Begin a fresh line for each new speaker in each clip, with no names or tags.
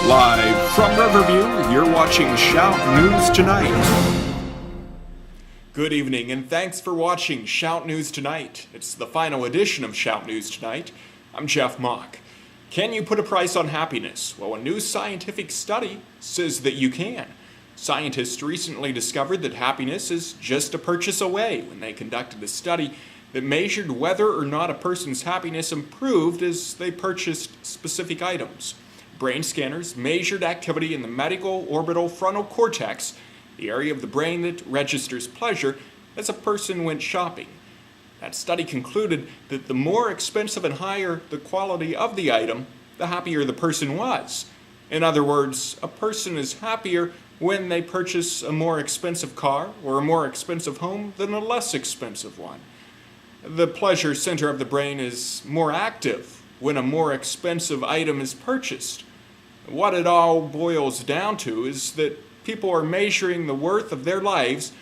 Live from Riverview, you're watching Shout News Tonight. Good evening, and thanks for watching Shout News Tonight. It's the final edition of Shout News Tonight. I'm Jeff Mock. Can you put a price on happiness? Well, a new scientific study says that you can. Scientists recently discovered that happiness is just a purchase away when they conducted a study that measured whether or not a person's happiness improved as they purchased specific items. Brain scanners measured activity in the medial orbital frontal cortex, the area of the brain that registers pleasure, as a person went shopping. That study concluded that the more expensive and higher the quality of the item, the happier the person was. In other words, a person is happier when they purchase a more expensive car or a more expensive home than a less expensive one. The pleasure center of the brain is more active when a more expensive item is purchased. What it all boils down to is that people are measuring the worth of their lives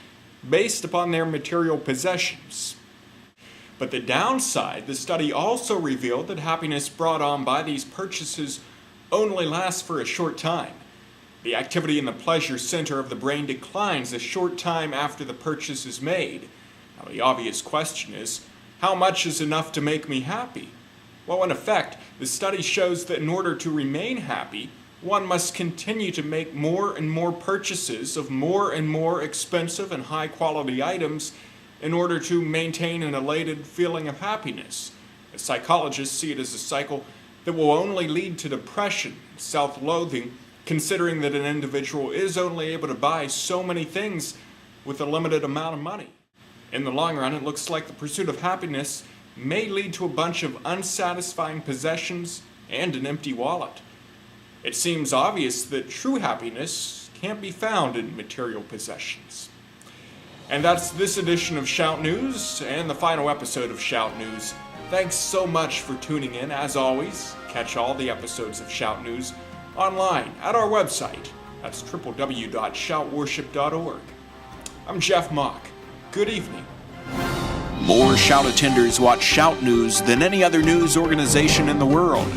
based upon their material possessions. But the downside, the study also revealed that happiness brought on by these purchases only lasts for a short time. The activity in the pleasure center of the brain declines a short time after the purchase is made. Now, the obvious question is, how much is enough to make me happy? Well, in effect, the study shows that in order to remain happy, one must continue to make more and more purchases of more and more expensive and high-quality items in order to maintain an elated feeling of happiness. As psychologists see it as a cycle that will only lead to depression and self-loathing, considering that an individual is only able to buy so many things with a limited amount of money. In the long run, it looks like the pursuit of happiness may lead to a bunch of unsatisfying possessions and an empty wallet. It seems obvious that true happiness can't be found in material possessions. And that's this edition of Shout News and the final episode of Shout News. Thanks so much for tuning in. As always, catch all the episodes of Shout News online at our website. That's www.shoutworship.org. I'm Jeff Mock. Good evening. More Shout attenders watch Shout News than any other news organization in the world.